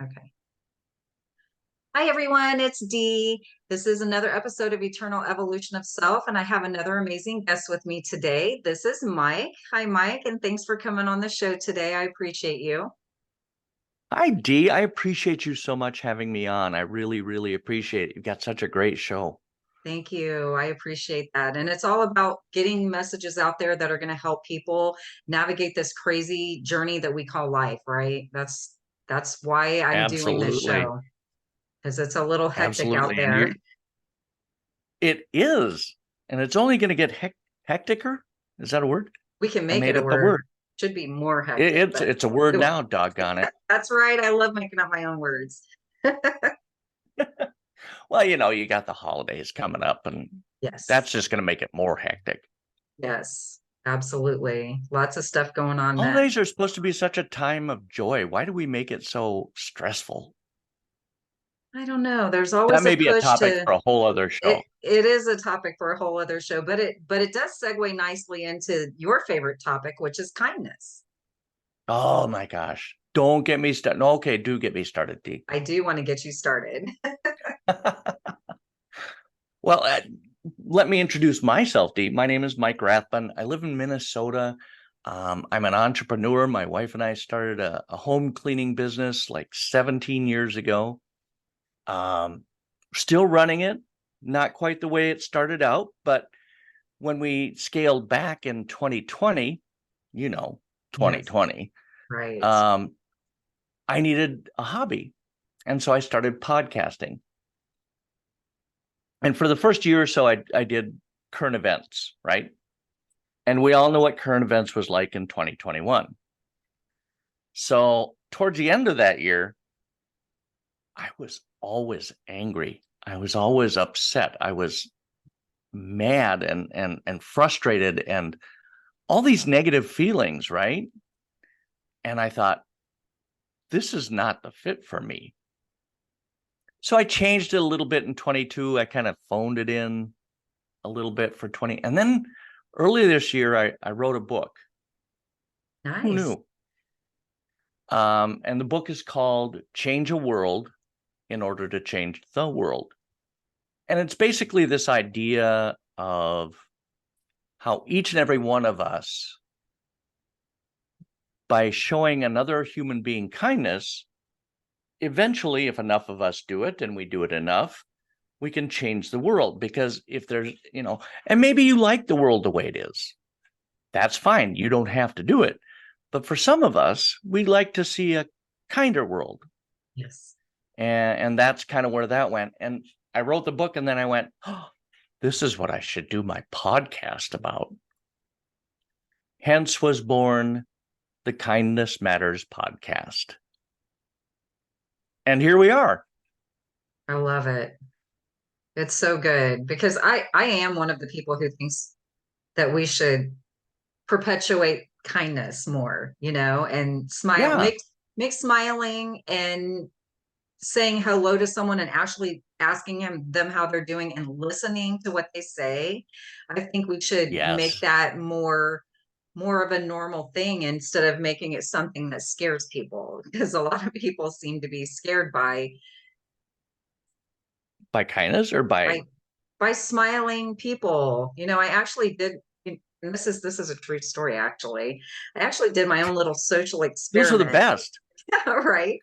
Okay. Hi, everyone. It's Dee. This is another episode of Eternal Evolution of Self, and I have another amazing guest with me today. This is Mike. Hi, Mike, and thanks for coming on the show today. I appreciate you. Hi, Dee. I appreciate you so much having me on. I really, really appreciate it. You've got such a great show. Thank you. I appreciate that. And it's all about getting messages out there that are going to help people navigate this crazy journey that we call life, right? That's why I'm doing this Absolutely. show because it's a little hectic out Absolutely. there. It is. And it's only going to get hecticer. Is that a word? We can I make it made a up the word. word. Should be more It, hectic, it's but it's a word now, doggone it. that's right. I love making up my own words. Well, you got the holidays coming up, and Yes. that's just going to make it more hectic. Yes. Absolutely. Lots of stuff going on then. Holidays are supposed to be such a time of joy. Why do we make it so stressful? I don't know. There's That always a may be a push topic to for a whole other it. show. It is a topic for a whole other show, but it does segue nicely into your favorite topic, which is kindness. Oh my gosh. Don't get me started. Okay, do get me started, Dee. I do want to get you started. Well, let me introduce myself, Dee. My name is Mike Rathbun. I live in Minnesota. I'm an entrepreneur. My wife and I started a home cleaning business like 17 years ago. Um, Still running it, not quite the way it started out, but when we scaled back in 2020, Yes. 2020, Right. um, I needed a hobby. And so I started podcasting. And for the first year or so, I did current events, right? And we all know what current events was like in 2021. So towards the end of that year, I was always angry. I was always upset. I was mad and frustrated and all these negative feelings, right? And I thought, this is not the fit for me. So I changed it a little bit in 22. I kind of phoned it in a little bit for 20. And then earlier this year, I wrote a book. Who Nice. knew? And the book is called Change a World in Order to Change the World. And it's basically this idea of how each and every one of us, by showing another human being kindness, eventually, if enough of us do it and we do it enough, we can change the world. Because if there's, and maybe you like the world the way it is, that's fine. You don't have to do it. But for some of us, we like to see a kinder world. Yes. And that's kind of where that went. And I wrote the book and then I went, oh, this is what I should do my podcast about. Hence was born the Kindness Matters podcast. And here we are. I love it. It's so good because I am one of the people who thinks that we should perpetuate kindness more, and smile, Yeah. make smiling and saying hello to someone and actually asking them how they're doing and listening to what they say. I think we should make Yes. that more of a normal thing instead of making it something that scares people because a lot of people seem to be scared By kindness or by by by smiling people. I actually did, and this is a true story actually. I actually did my own little social those are the experiment. best. Right.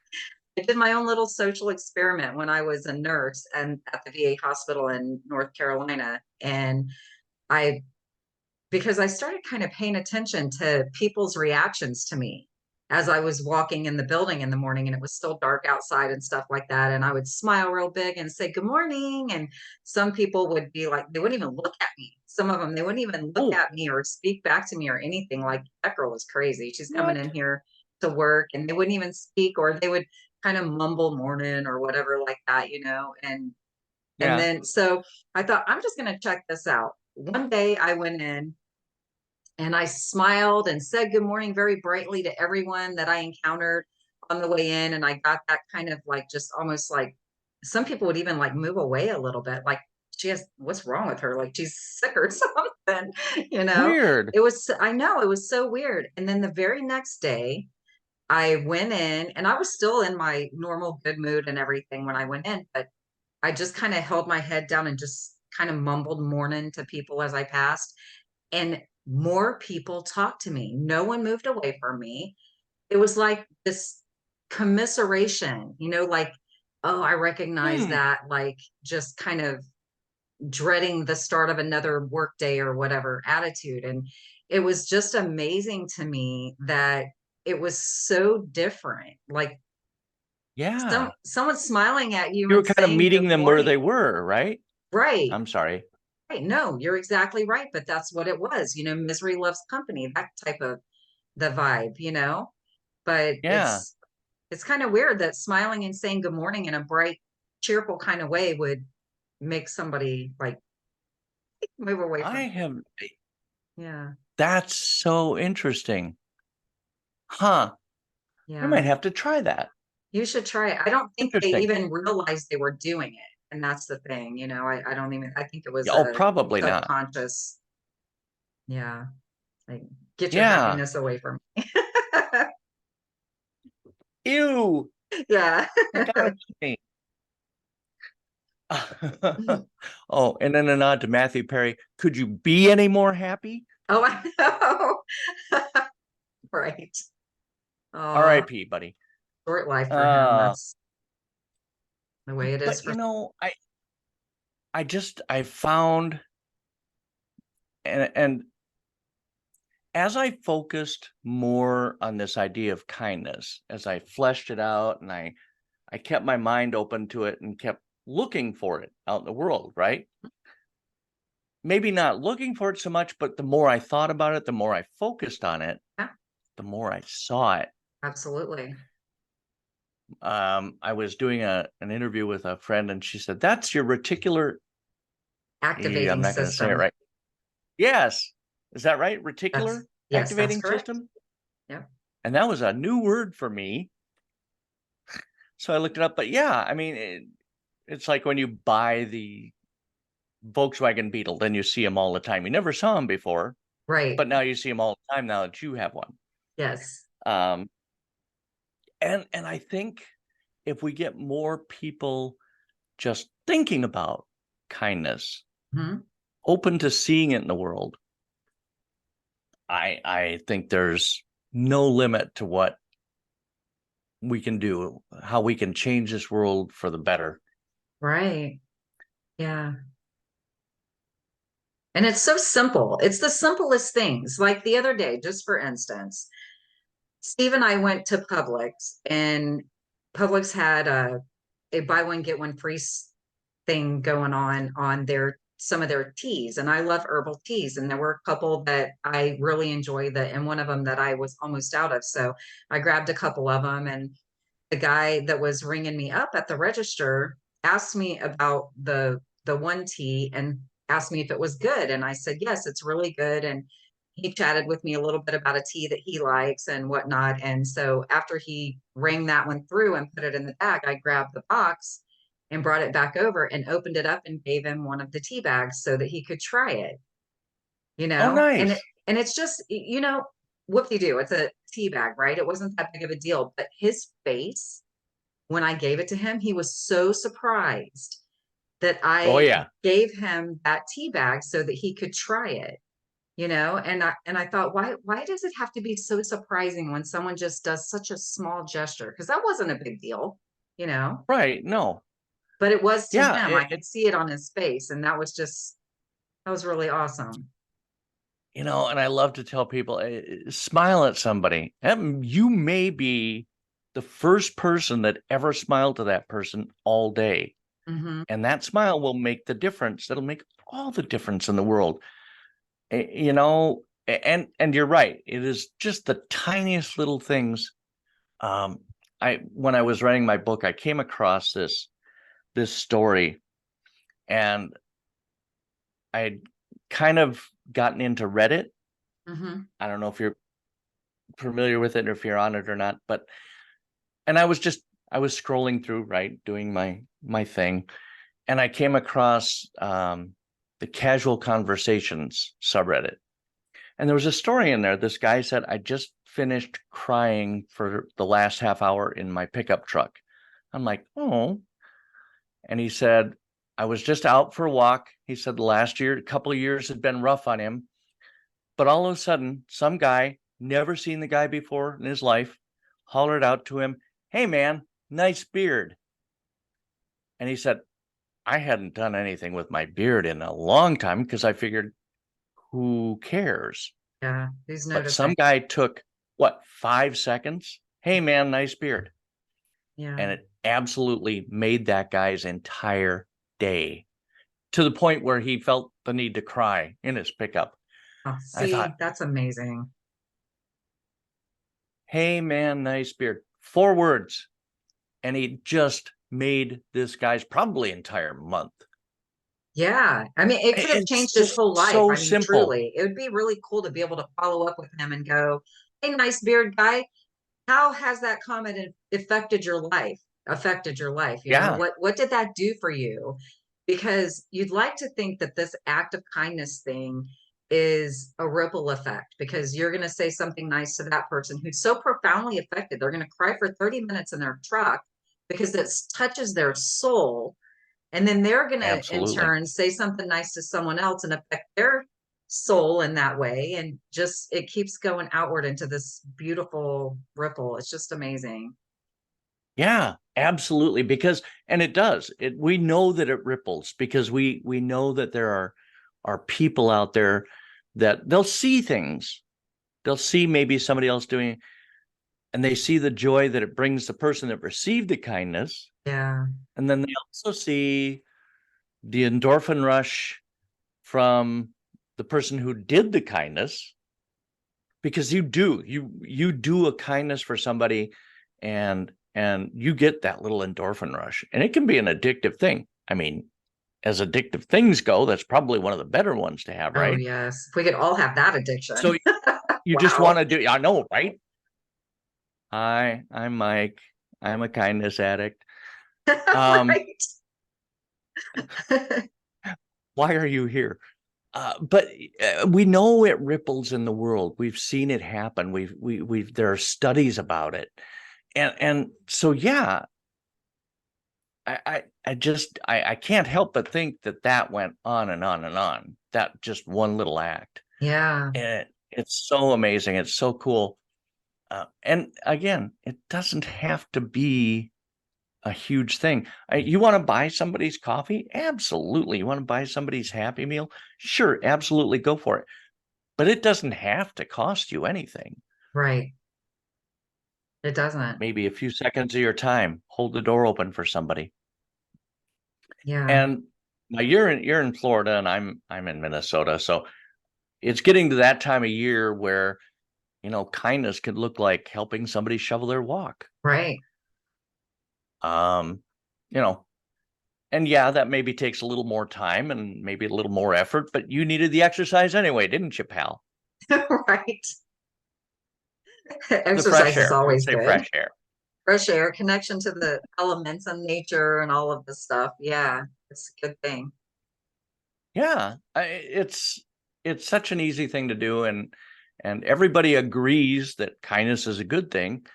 I did my own little social experiment when I was a nurse and at the VA hospital in North Carolina. And I because I started kind of paying attention to people's reactions to me as I was walking in the building in the morning and it was still dark outside and stuff like that. And I would smile real big and say, good morning. And some people would be like, they wouldn't even look at me. Some of them, they wouldn't even look Oh, at me or speak back to me or anything. Like, that girl was crazy. She's coming in what? here to work and they wouldn't even speak, or they would kind of mumble morning or whatever like that, and Yeah. then so I thought, I'm just going to check this out. One day I went in and I smiled and said good morning very brightly to everyone that I encountered on the way in. And I got that kind of like, just almost like, some people would even like move away a little bit. Like, what's wrong with her? Like she's sick or something, you know? Weird. I know it was so weird. And then the very next day, I went in and I was still in my normal good mood and everything when I went in, but I just kind of held my head down and just kind of mumbled morning to people as I passed. And more people talked to me. No one moved away from me. It was like this commiseration, like, oh, I recognize Hmm. that, like just kind of dreading the start of another work day or whatever attitude. And it was just amazing to me that it was so different. Like Yeah. someone smiling at you You were and kind of saying meeting good them where morning. they were, right? Right. I'm sorry. Right. No, you're exactly right. But that's what it was, misery loves company, that type of the vibe. But Yeah. it's kind of weird that smiling and saying good morning in a bright, cheerful kind of way would make somebody like move away I from. have, Yeah. that's so interesting. Huh. I might Yeah. have to try that. You should try it. I don't think they Interesting. even realized they were doing it. And that's the thing, I don't even, I think it was Oh, a probably not. subconscious, yeah, like get your Yeah. happiness away from me. Ew. Yeah. I gotta change. Oh, and then a nod to Matthew Perry. Could you be any more happy? Oh, I know. Right. Oh, R.I.P., buddy. short life for him. Uh, That's the way it is but for. I found, and as I focused more on this idea of kindness, as I fleshed it out and I kept my mind open to it and kept looking for it out in the world, right? Maybe not looking for it so much, but the more I thought about it, the more I focused on it, Yeah, the more I saw it. absolutely. I was doing an interview with a friend, and she said, "That's your reticular." I'm Activating not going to say it system. right. Yes, is that right? That's, Reticular yes, that's activating correct. system, Yep. and that was a new word for me. So I looked it up. But yeah, I mean, it's like when you buy the Volkswagen Beetle, then you see them all the time. You never saw them before, Right. but now you see them all the time now that you have one. Yes. Um, and I think if we get more people just thinking about kindness, Mhm. open to seeing it in the world, I think there's no limit to what we can do, how we can change this world for the better. Right. Yeah. And it's so simple. It's the simplest things. Like the other day, just for instance, Steve and I went to Publix, and Publix had a buy one get one free thing going on their some of their teas. And I love herbal teas, and there were a couple that I really enjoy, and one of them that I was almost out of. So I grabbed a couple of them, and the guy that was ringing me up at the register asked me about the one tea and asked me if it was good, and I said yes, it's really good. And he chatted with me a little bit about a tea that he likes and whatnot. And so after he rang that one through and put it in the bag, I grabbed the box and brought it back over and opened it up and gave him one of the tea bags so that he could try it, Oh, and nice. it's just, whoop de do, it's a tea bag, right? It wasn't that big of a deal, but his face when I gave it to him, he was so surprised that Oh, I yeah. gave him that tea bag so that he could try it, and I thought, why does it have to be so surprising when someone just does such a small gesture? Because that wasn't a big deal, you know, Right. No. but it was to Yeah. him. I could see it on his face, and that was really awesome. And I love to tell people, smile at somebody. You may be the first person that ever smiled to that person all day. Hmm. And that smile will make the difference. That'll make all the difference in the world. And you're right. It is just the tiniest little things. Um, when I was writing my book, I came across this story, and I had kind of gotten into Reddit. Hmm. I don't know if you're familiar with it or if you're on it or not, but and I was scrolling through, right, doing my thing, and I came across the casual conversations subreddit. And there was a story in there. This guy said, I just finished crying for the last half hour in my pickup truck. I'm like, oh. And he said, I was just out for a walk. He said the last year, a couple of years had been rough on him. But all of a sudden, some guy, never seen the guy before in his life, hollered out to him, hey man, nice beard. And he said, I hadn't done anything with my beard in a long time because I figured, who cares? Yeah. Who's But some noticing? guy took, what, 5 seconds? Hey man, nice beard. Yeah. And it absolutely made that guy's entire day, to the point where he felt the need to cry in his pickup. Oh, I see, thought, that's amazing. hey man, nice beard. 4 words. And he just made this guy's probably entire month. Yeah. I mean, it could have It's changed his just whole life. so I mean, simple. truly, it would be really cool to be able to follow up with him and go, hey, nice beard guy, how has that comment affected your life? Affected your life? You know, Yeah, what did that do for you? Because you'd like to think that this act of kindness thing is a ripple effect because you're going to say something nice to that person who's so profoundly affected. They're going to cry for 30 minutes in their truck because it touches their soul. And then they're going to, in absolutely. turn, say something nice to someone else and affect their soul in that way. And just it keeps going outward into this beautiful ripple. It's just amazing. Yeah, absolutely. Because, and it does. We know that it ripples because we know that there are people out there that they'll see things. They'll see maybe somebody else doing it, and they see the joy that it brings the person that received the kindness. Yeah. And then they also see the endorphin rush from the person who did the kindness, because you do a kindness for somebody, and you get that little endorphin rush, and it can be an addictive thing. I mean, as addictive things go, that's probably one of the better ones to have, Oh, right? yes. If we could all have that addiction. So you just want Wow. to do, I know, right? Hi, I'm Mike. I'm a kindness addict. um Right. why are you here? But we know it ripples in the world. We've seen it happen. We've there are studies about it, and so yeah, I can't help but think that that went on and on and on. That just one little act, Yeah. and it's so amazing. It's so cool. And again, it doesn't have to be a huge thing. You want to buy somebody's coffee? Absolutely. You want to buy somebody's Happy Meal? Sure, absolutely, go for it. But it doesn't have to cost you anything. Right. It doesn't. Maybe a few seconds of your time. Hold the door open for somebody. Yeah. And now you're in Florida and I'm in Minnesota, so it's getting to that time of year where kindness could look like helping somebody shovel their walk. Right. Um, you know, and yeah, that maybe takes a little more time and maybe a little more effort, but you needed the exercise anyway, didn't you, pal? Right. The fresh Exercise is air. Let's always say good. fresh air. Fresh air, connection to the elements and nature and all of this stuff. Yeah, it's a good thing. Yeah, it's such an easy thing to do, and everybody agrees that kindness is a good thing.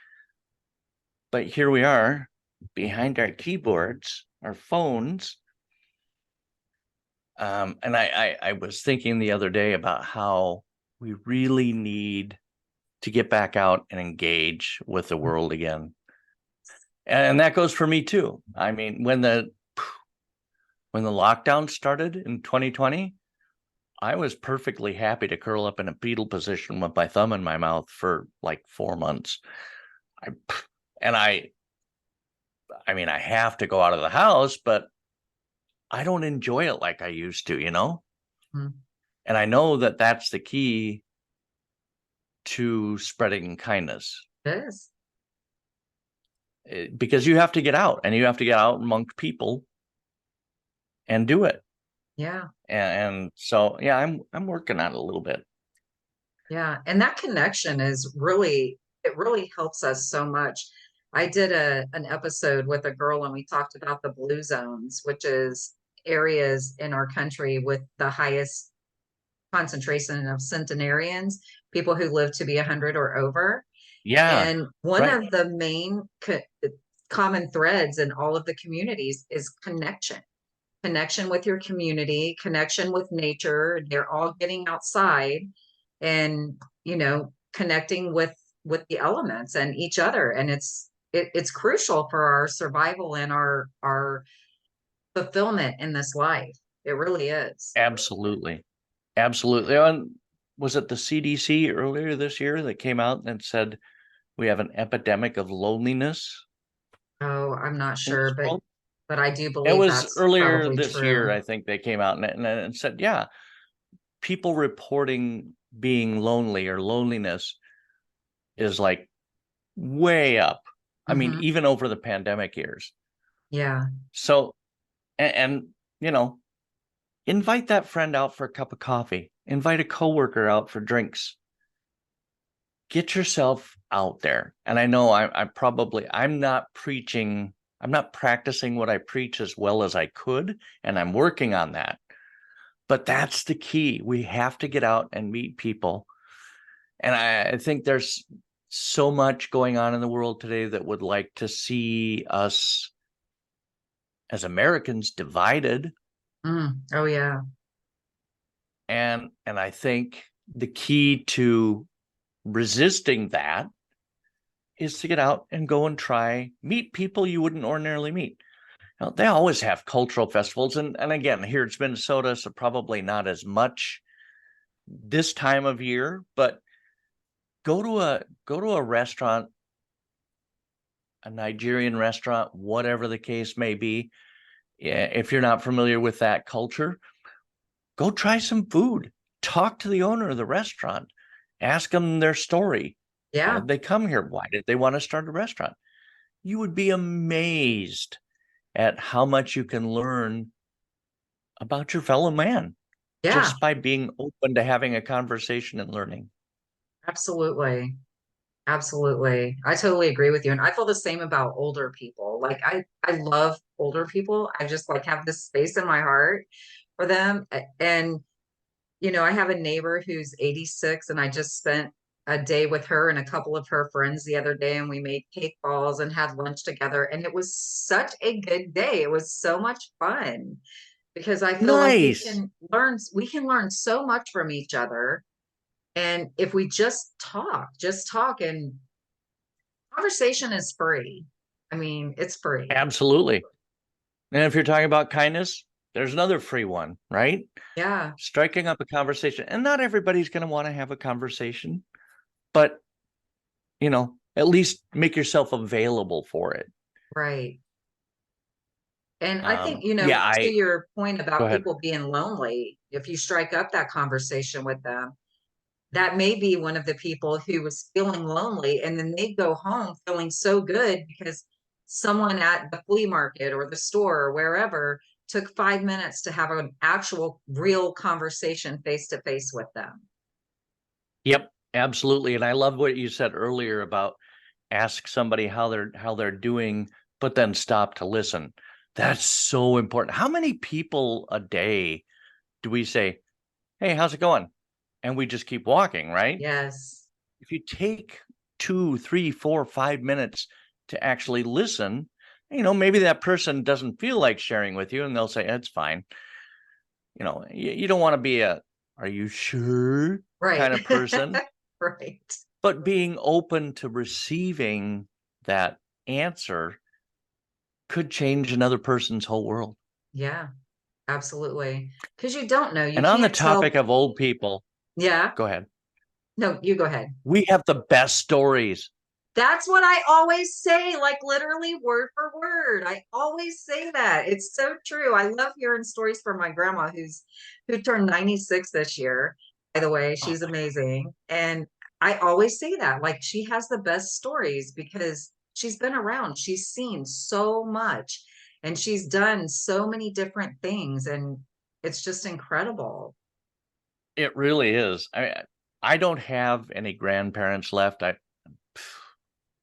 But here we are behind our keyboards, our phones. And I was thinking the other day about how we really need to get back out and engage with the world again. And that goes for me too. I mean, when the lockdown started in 2020, I was perfectly happy to curl up in a fetal position with my thumb in my mouth for like 4 months. I and I mean, I have to go out of the house, but I don't enjoy it like I used to. Mm, And I know that that's the key to spreading kindness, it is. because you have to get out and you have to get out amongst people and do it. Yeah. And so, yeah, I'm working on it a little bit. Yeah. And that connection is really, it really helps us so much. I did an episode with a girl and we talked about the blue zones, which is areas in our country with the highest concentration of centenarians, people who live to be 100 or over. Yeah. And one Right. of the main common threads in all of the communities is connection with your community, connection with nature. They're all getting outside and, connecting with the elements and each other. And it's crucial for our survival and our fulfillment in this life. It really is. Absolutely. Absolutely. And was it the CDC earlier this year that came out and said we have an epidemic of loneliness Oh, I'm not in this sure, but world? I do It believe was that's earlier probably this year, true. I think they came out and said, yeah, people reporting being lonely or loneliness is like way up. I mean, Hmm. even over the pandemic years. Yeah. So, and you know, invite that friend out for a cup of coffee, invite a coworker out for drinks, get yourself out there. And I know I'm not preaching, I'm not practicing what I preach as well as I could, and I'm working on that. But that's the key. We have to get out and meet people. And I think there's so much going on in the world today that would like to see us as Americans divided. Oh, yeah. And I think the key to resisting that is to get out and go and try meet people you wouldn't ordinarily meet. Now, they always have cultural festivals, and again, here it's Minnesota, so probably not as much this time of year, but go to a restaurant, a Nigerian restaurant, whatever the case may be. If you're not familiar with that culture, go try some food. Talk to the owner of the restaurant. Ask them their story. How Yeah. did they come here? Why did they want to start a restaurant? You would be amazed at how much you can learn about your fellow man Yeah. just by being open to having a conversation and learning. Absolutely. Absolutely. I totally agree with you. And I feel the same about older people. Like I love older people. I just like have this space in my heart for them. And I have a neighbor who's 86 and I just spent a day with her and a couple of her friends the other day and we made cake balls and had lunch together and it was such a good day. It was so much fun because I feel like Nice. we can learn so much from each other. And if we just talk and conversation is free. I mean, it's free. Absolutely. And if you're talking about kindness, there's another free one, right? Yeah, Striking up a conversation. And not everybody's going to want to have a conversation, but, at least make yourself available for it. right. And I think, Yeah, to your point go about ahead. people being lonely, if you strike up that conversation with them, that may be one of the people who was feeling lonely. And then they go home feeling so good because someone at the flea market or the store or wherever took 5 minutes to have an actual real conversation face to face with them. Yep, absolutely. And I love what you said earlier about ask somebody how they're doing, but then stop to listen. That's so important. How many people a day do we say, "Hey, how's it going?" And we just keep walking, right? Yes. If you take 2, 3, 4, 5 minutes to actually listen, maybe that person doesn't feel like sharing with you and they'll say, it's fine. You don't want to be a, are you sure Right. kind of person, Right. but being open to receiving that answer could change another person's whole world. Yeah, absolutely. Because you don't know. You And on the can't topic tell. of old people, Yeah. go ahead. No, you go ahead. We have the best stories. That's what I always say, like literally word for word. I always say that. It's so true. I love hearing stories from my grandma who turned 96 this year. By the way, Oh, she's amazing. And I always say that. Like she has the best stories because she's been around. She's seen so much and she's done so many different things and it's just incredible. it really is. I don't have any grandparents left. I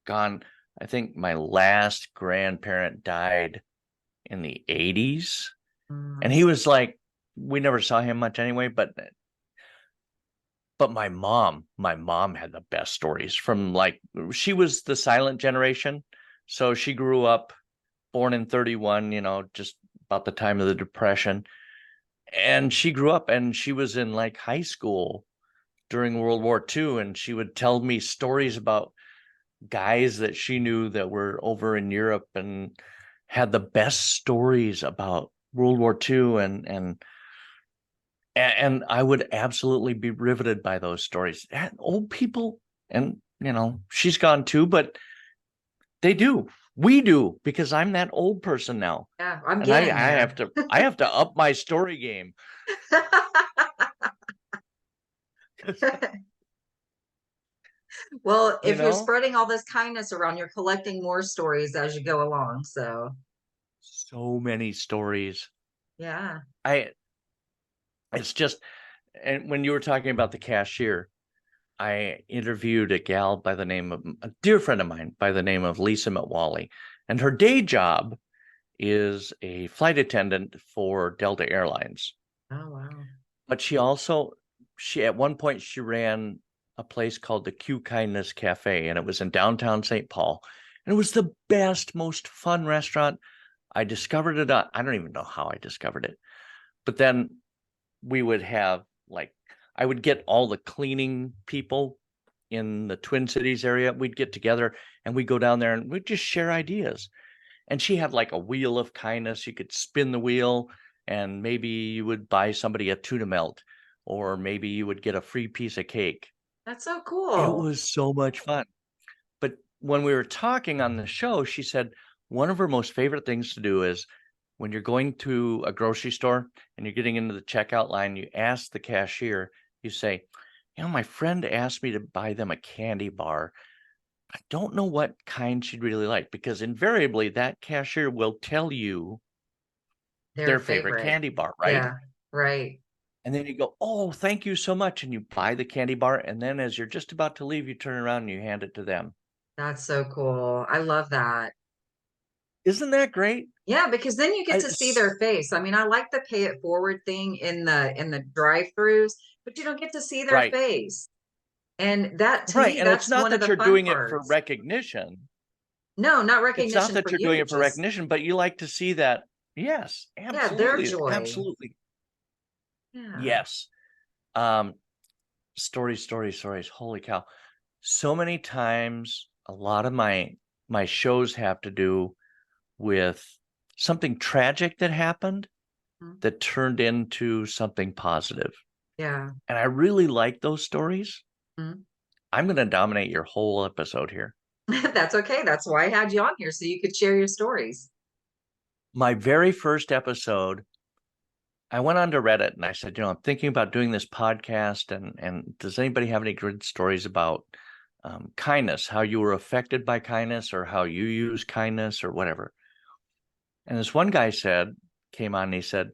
gone. I think my last grandparent died in the 80s. And Mm, he was like, we never saw him much anyway, but But my mom had the best stories from like, she was the silent generation. So she grew up born in 31, just about the time of the Depression. And she grew up and she was in like high school during World War II. And she would tell me stories about guys that she knew that were over in Europe and had the best stories about World War II. And I would absolutely be riveted by those stories. And old people, and she's gone too, but they do. We do, because I'm that old person now. Yeah, I'm And I getting have there. to I have to up my story game. Well, You if you're know, spreading all this kindness around, you're collecting more stories as you go along. So, so many stories. yeah. I it's just, and when you were talking about the cashier, I interviewed a gal by the name of a dear friend of mine by the name of Lisa Mtwally, and her day job is a flight attendant for Delta Airlines. Oh, wow. But she at one point she ran a place called the Q Kindness Cafe, and it was in downtown St. Paul. And it was the best, most fun restaurant. I discovered it I don't even know how I discovered it. But then we would have like, I would get all the cleaning people in the Twin Cities area. We'd get together and we'd go down there and we'd just share ideas. And she had like a wheel of kindness. You could spin the wheel and maybe you would buy somebody a tuna melt, or maybe you would get a free piece of cake. That's so It cool. was so much fun. But when we were talking on the show, she said one of her most favorite things to do is when you're going to a grocery store and you're getting into the checkout line, you ask the cashier, you say, my friend asked me to buy them a candy bar. I don't know what kind she'd really like, because invariably that cashier will tell you Their their favorite favorite. candy bar, right? Yeah, right. And then you go, oh, thank you so much. And you buy the candy bar. And then as you're just about to leave, you turn around and you hand it to them. That's so cool. I love that. Isn't that great? Yeah, because then you get I, to see their face. I mean, I like the pay it forward thing in the drive-throughs, but you don't get to see their right. face. And that to Right. me, And it's that's not one of that the you're fun doing it for parts. recognition. No, not It's not recognition that for you're doing you, it for just recognition, but you like to see that. Yes, yeah, their absolutely. joy. Absolutely. Yeah. Yes. Um, stories. Holy cow. So many times, a lot of my shows have to do with something tragic that happened Mhm. that turned into something positive. Yeah. And I really like those stories. Mhm. I'm going to dominate your whole episode here. That's okay. That's why I had you on here so you could share your stories. My very first episode, I went on to Reddit and I said, I'm thinking about doing this podcast, and does anybody have any good stories about kindness, how you were affected by kindness or how you use kindness or whatever? And this one guy came on and he said,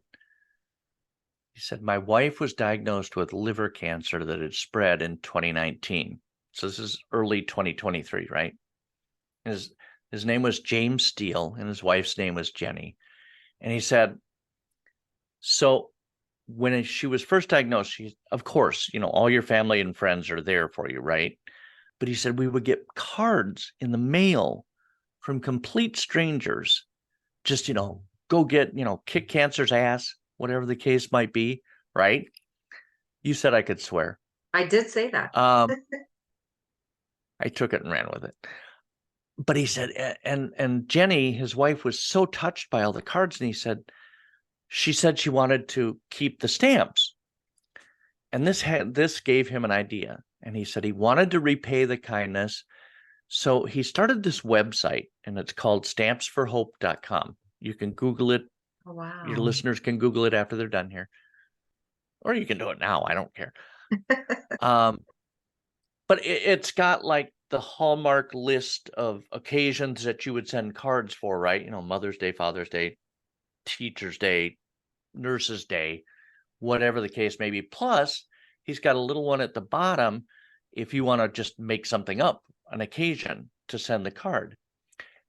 my wife was diagnosed with liver cancer that had spread in 2019. So this is early 2023, right? His name was James Steele and his wife's name was Jenny. And he said, so when she was first diagnosed, she, of course, all your family and friends are there for you, right? But he said we would get cards in the mail from complete strangers, just, go get, kick cancer's ass, whatever the case might be, right? You said I could swear. I did say that. Um, I took it and ran with it. But he said, and Jenny, his wife, was so touched by all the cards, and she said she wanted to keep the stamps. And this gave him an idea. And he said he wanted to repay the kindness. So he started this website, and it's called stampsforhope.com. You can Google it. Oh, Your wow. listeners can Google it after they're done here, or you can do it now. I don't care. Um, but it's got like the hallmark list of occasions that you would send cards for, right? Mother's Day, Father's Day, Teacher's Day, Nurse's Day, whatever the case may be. Plus, he's got a little one at the bottom if you want to just make something up, an occasion to send the card.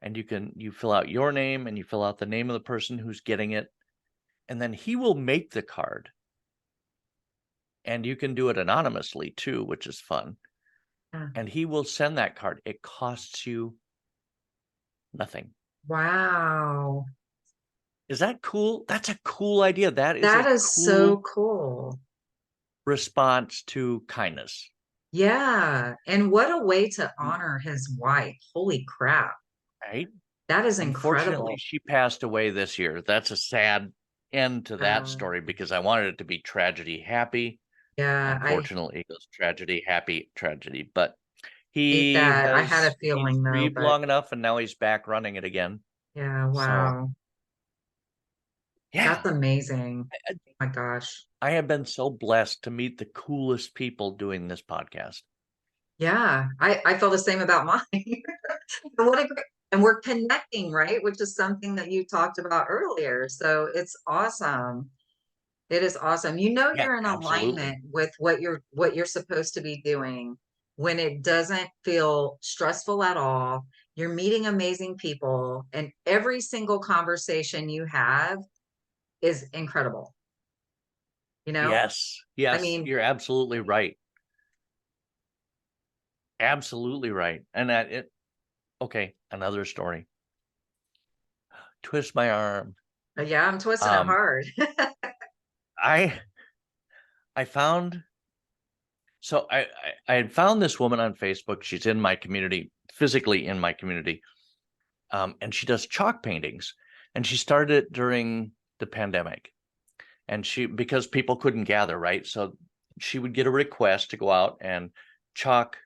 And you fill out your name and you fill out the name of the person who's getting it, and then he will make the card And you can do it anonymously too, which is fun. Yeah. And he will send that card. It costs you nothing. Wow. Is that cool? That's a cool idea. That is That a is so cool cool. response to kindness. Yeah. And what a way to honor his wife. Holy crap. Right? That is Unfortunately, incredible. she passed away this year. That's a sad end to that Uh, story because I wanted it to be tragedy happy. yeah, I Unfortunately, it goes tragedy happy tragedy. But hate he that. I had a he's feeling though, grieved but long enough and now he's back running it again. yeah, So wow. yeah, That's amazing. I, Oh my gosh. I have been so blessed to meet the coolest people doing this podcast. Yeah, I feel the same about mine. And what a great, and we're connecting, right? Which is something that you talked about earlier. So it's awesome. It is awesome. You know Yeah, you're in absolutely. alignment with what you're supposed to be doing when it doesn't feel stressful at all. You're meeting amazing people, and every single conversation you have is incredible. You know? Yes, I yes, mean, you're absolutely right. Absolutely right. And that it okay, another story. Twist my arm. yeah, I'm twisting it Um, hard. I I found so I had found this woman on Facebook. She's in my community, physically in my community. And she does chalk paintings. And she started it during the pandemic. And she because people couldn't gather, right? So she would get a request to go out and chalk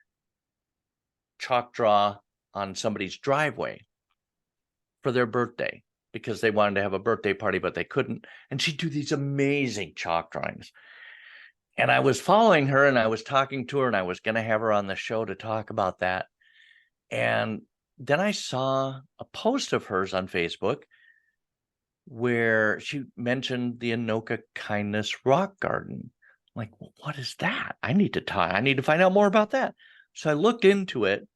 draw on somebody's driveway for their birthday because they wanted to have a birthday party, but they couldn't. And she'd do these amazing chalk drawings. And I was following her and I was talking to her and I was going to have her on the show to talk about that. And then I saw a post of hers on Facebook where she mentioned the Anoka Kindness Rock Garden. I'm like, well, what is that? I need to talk. I need to find out more about that. So I looked into it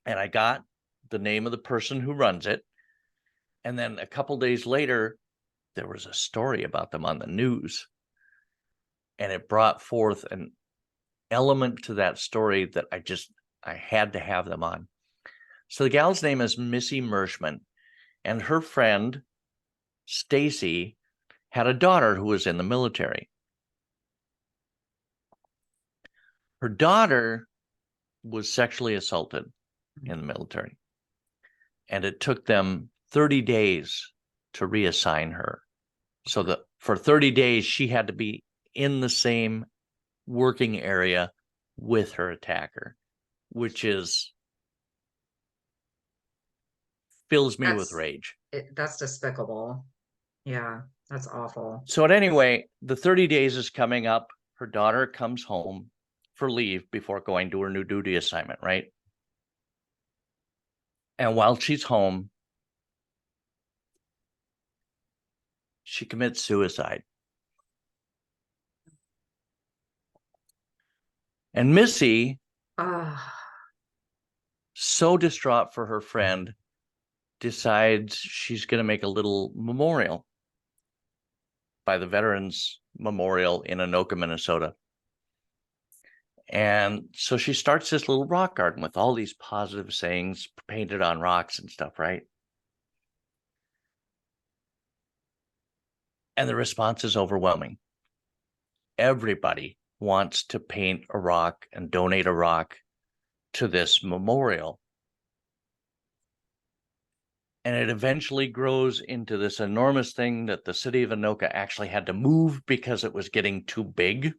and I got the name of the person who runs it. And then a couple days later, there was a story about them on the news. And it brought forth an element to that story that I had to have them on. So the gal's name is Missy Mershman, and her friend Stacy had a daughter who was in the military. Her daughter was sexually assaulted in the military, and it took them 30 days to reassign her. So that for 30 days she had to be in the same working area with her attacker, which is fills me with that's rage. that's despicable. Yeah, that's awful. So anyway, the 30 days is coming up. Her daughter comes home for leave before going to her new duty assignment, right? And while she's home, she commits suicide. And Missy, Ah, so distraught for her friend, decides she's going to make a little memorial by the Veterans Memorial in Anoka, Minnesota. And so she starts this little rock garden with all these positive sayings painted on rocks and stuff, right? And the response is overwhelming. Everybody wants to paint a rock and donate a rock to this memorial. And it eventually grows into this enormous thing that the city of Anoka actually had to move because it was getting too big.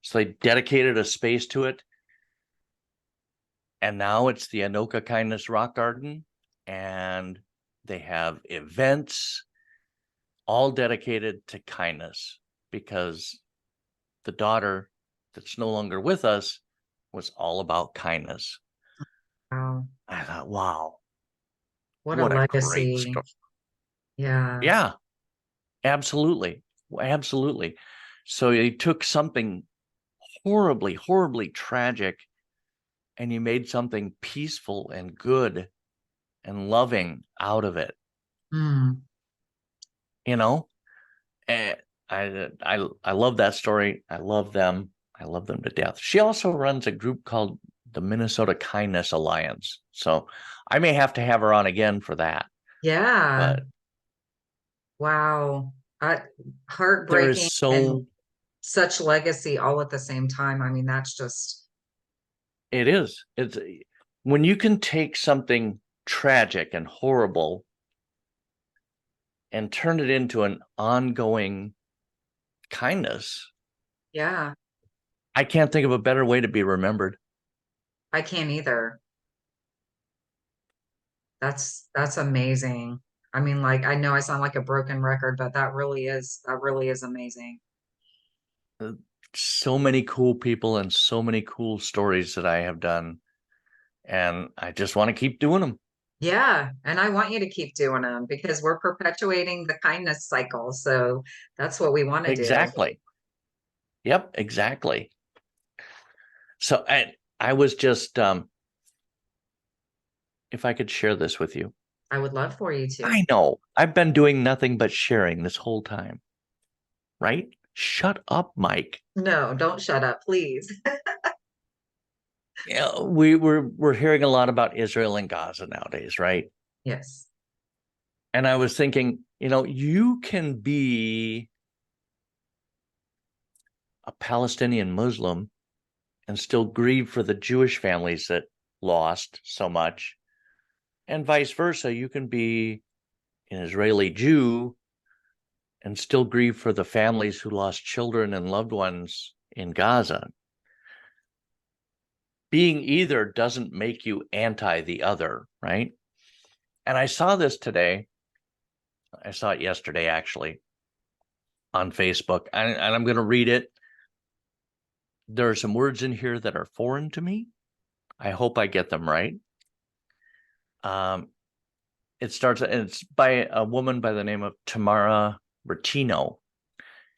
So they dedicated a space to it. And now it's the Anoka Kindness Rock Garden. And they have events all dedicated to kindness because the daughter that's no longer with us was all about kindness. wow. I thought, wow, What a what a great legacy. story. Yeah. Yeah, absolutely. Absolutely. So he took something horribly, horribly tragic and you made something peaceful and good and loving out of it, Mm. you know? And I love that story. I love them. I love them to death. She also runs a group called the Minnesota Kindness Alliance. So I may have to have her on again for that. Yeah. But Wow. I, there is heartbreaking and so such legacy all at the same time. I mean, that's just, it is. It's when you can take something tragic and horrible and turn it into an ongoing kindness. yeah, I can't think of a better way to be remembered. I can't either. That's amazing. I mean, like, I know I sound like a broken record, but that really is amazing. So many cool people and so many cool stories that I have done, and I just want to keep doing them. Yeah, and I want you to keep doing them because we're perpetuating the kindness cycle. So that's what we want to do. Exactly. Yep, exactly. So I was just if I could share this with you. I would love for you to. I know I've been doing nothing but sharing this whole time, right? Shut up, Mike. No, don't shut up, please. Yeah, we're hearing a lot about Israel and Gaza nowadays, right? Yes. And I was thinking, you can be a Palestinian Muslim and still grieve for the Jewish families that lost so much, and vice versa. You can be an Israeli Jew and still grieve for the families who lost children and loved ones in Gaza. Being either doesn't make you anti the other, right? And I saw this today. I saw it yesterday, actually, on Facebook, and I'm going to read it. There are some words in here that are foreign to me. I hope I get them right. Um, it's by a woman by the name of Tamara Bertino.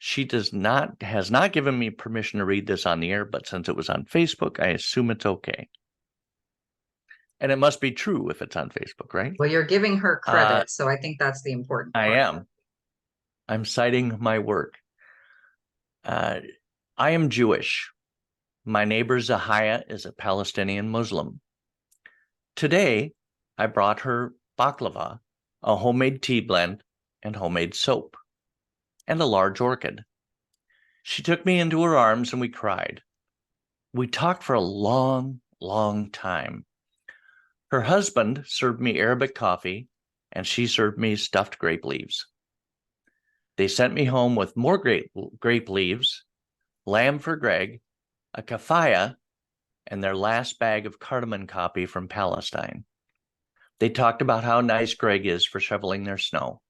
She has not given me permission to read this on the air, but since it was on Facebook, I assume it's okay. And it must be true if it's on Facebook, right? Well, you're giving her Uh, credit, so I think that's the important I part. am. I'm citing my work. Uh, I am Jewish. My neighbor Zahaya is a Palestinian Muslim. Today, I brought her baklava, a homemade tea blend, and homemade soap, and a large orchid. She took me into her arms and we cried. We talked for a long, long time. Her husband served me Arabic coffee, and she served me stuffed grape leaves. They sent me home with more grape leaves, lamb for Greg, a kafaya, and their last bag of cardamom coffee from Palestine. They talked about how nice Greg is for shoveling their snow.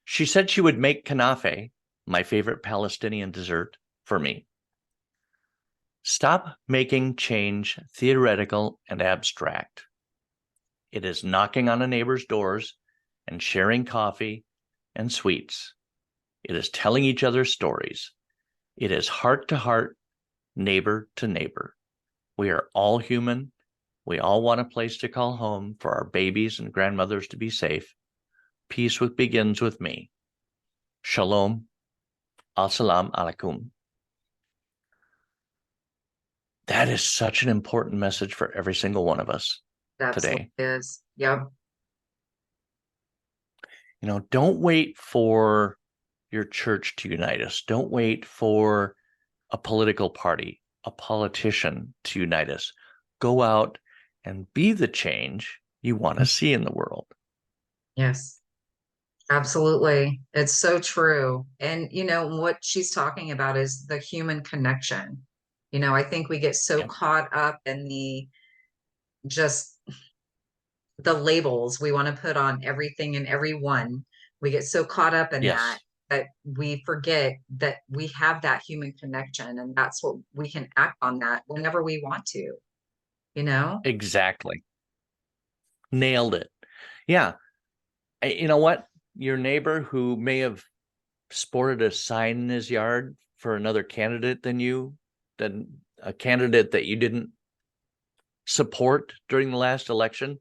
She said she would make kanafe, my favorite Palestinian dessert, for me. Stop making change theoretical and abstract. It is knocking on a neighbor's doors and sharing coffee and sweets. It is telling each other stories. It is heart to heart, neighbor to neighbor. We are all human. We all want a place to call home for our babies and grandmothers to be safe. Peace begins with me. Shalom. Assalamu alaikum. That is such an important message for every single one of us It absolutely today. is. Yep. Don't wait for your church to unite us. Don't wait for a political party, a politician to unite us. Go out and be the change you want to see in the world. Yes. Absolutely. It's so true. And, what she's talking about is the human connection. I think we get so Yep. caught up in just the labels we want to put on everything and everyone. We get so caught up in that Yes, that we forget that we have that human connection and that's what we can act on that whenever we want to, you know? exactly. Nailed it. Yeah. You know what? Your neighbor who may have sported a sign in his yard for another candidate than a candidate that you didn't support during the last election,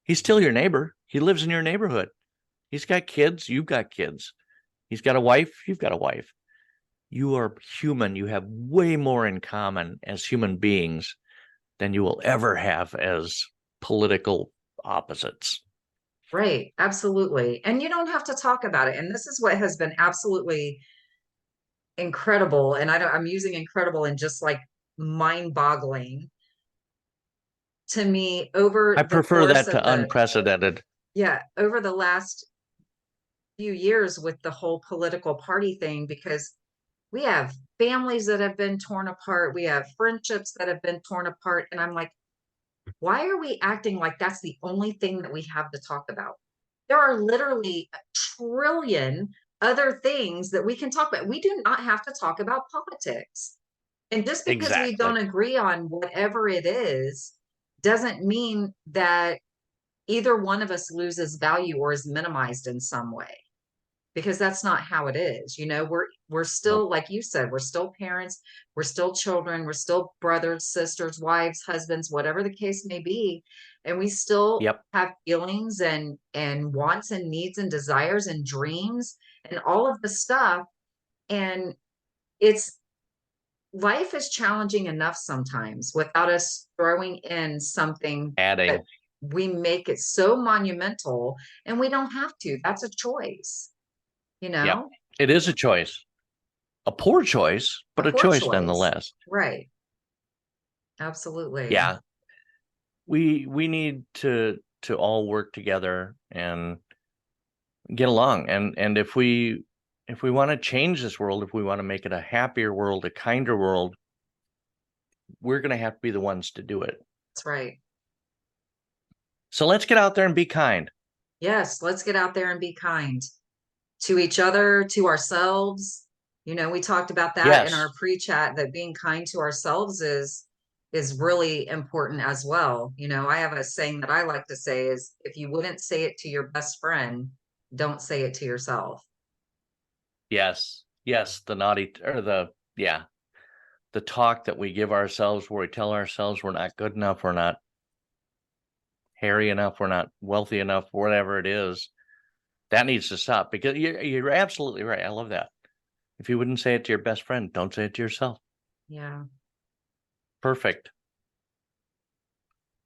he's still your neighbor. He lives in your neighborhood. He's got kids. You've got kids. He's got a wife, you've got a wife. You are human. You have way more in common as human beings than you will ever have as political opposites. Right. Absolutely. And you don't have to talk about it. And this is what has been absolutely incredible. And I'm using incredible and just like mind boggling to me over I the prefer course that of to the, unprecedented. yeah, over the last few years with the whole political party thing, because we have families that have been torn apart. We have friendships that have been torn apart. And I'm like, why are we acting like that's the only thing that we have to talk about? There are literally a trillion other things that we can talk about. We do not have to talk about politics. And just because we Exactly. don't agree on whatever it is, doesn't mean that either one of us loses value or is minimized in some way, because that's not how it is. We're Nope. still, like you said, we're still parents, we're still children, we're still brothers, sisters, wives, husbands, whatever the case may be. And we still Yep. have feelings and wants and needs and desires and dreams and all of the stuff. And it's life is challenging enough sometimes without us throwing in something that Adding. we make it so monumental, and we don't have to. That's a choice, you Yep. know, It is a choice. A poor choice, a but a poor choice choice. nonetheless. Right. Absolutely. Yeah. We need to all work together and get along. And if we want to change this world, if we want to make it a happier world, a kinder world, we're going to have to be the ones to do it. That's right. So let's get out there and be kind. Yes, let's get out there and be kind to each other, to ourselves. We talked about that in our Yes. pre-chat, that being kind to ourselves is really important as well. I have a saying that I like to say is, if you wouldn't say it to your best friend, don't say it to yourself. Yes. Yes. The naughty or the yeah, the talk that we give ourselves where we tell ourselves we're not good enough, we're not hairy enough, we're not wealthy enough, whatever it is, that needs to stop because you're absolutely right. I love that. If you wouldn't say it to your best friend, don't say it to yourself. Yeah. Perfect.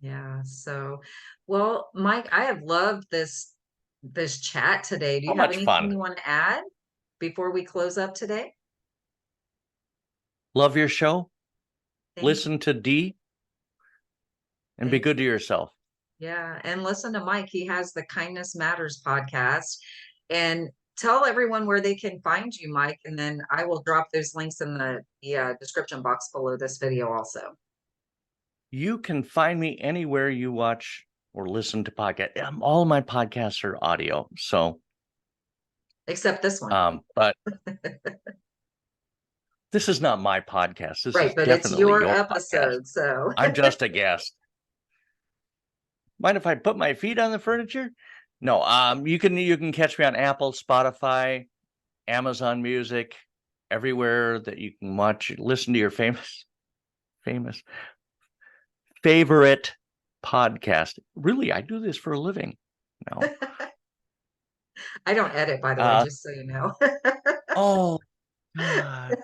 Yeah. So, well, Mike, I have loved this chat today. Do So you have much anything fun. you want to add before we close up today? Love your show. Thank you. Listen to D and be Thank good you. to yourself. Yeah. And listen to Mike. He has the Kindness Matters podcast. And tell everyone where they can find you, Mike. And then I will drop those links in the description box below this video also, You can find me anywhere you watch or listen to podcasts. All my podcasts are audio. So, except this one. but this is not my podcast. This Right. is But it's definitely your your podcast. episode. So, I'm just a guest. Mind if I put my feet on the furniture? No. You can catch me on Apple, Spotify, Amazon Music, everywhere that you can watch, listen to your famous favorite podcast. Really, I do this for a living. No. I don't edit, by the way, Uh just so you know. oh God.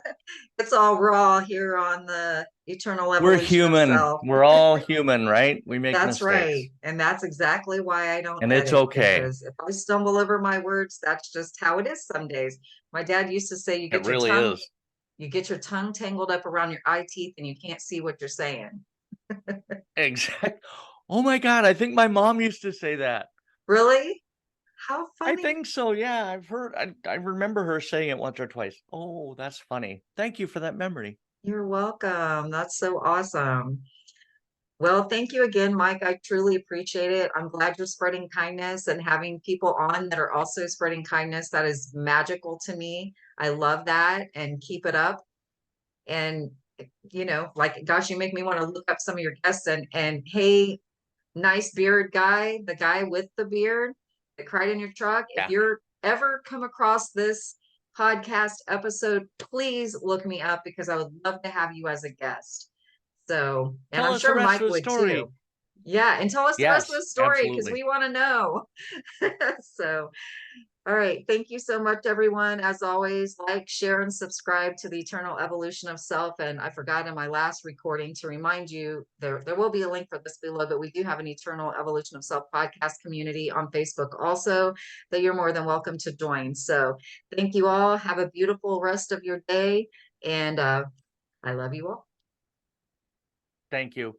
It's all raw here on the Eternal We're Evolution of human. Self. We're all human, right? We make That's mistakes. right. And that's exactly why I don't And it's edit, okay. because if I stumble over my words, that's just how it is some days. My dad used to say, It really is. you get your tongue tangled up around your eye teeth and you can't see what you're saying. Exactly. Oh my God. I think my mom used to say that. Really? How I funny. think so. Yeah. I remember her saying it once or twice. Oh, that's funny. Thank you for that memory. You're welcome. That's so awesome. Well, thank you again, Mike. I truly appreciate it. I'm glad you're spreading kindness and having people on that are also spreading kindness. That is magical to me. I love that, and keep it up. And like, gosh, you make me want to look up some of your guests. And hey, nice beard guy, the guy with the beard that cried in your truck. If Yeah. you're ever come across this podcast episode, please look me up, because I would love to have you as a guest. So, and Tell I'm us the sure rest Mike of the would story. too. Yeah, and tell us the rest of Yes, the story because absolutely. we want to know. So, all right. Thank you so much, everyone. As always, like, share, and subscribe to the Eternal Evolution of Self. And I forgot in my last recording to remind you there will be a link for this below, but we do have an Eternal Evolution of Self podcast community on Facebook also that you're more than welcome to join. So thank you all. Have a beautiful rest of your day. And I love you all. Thank you.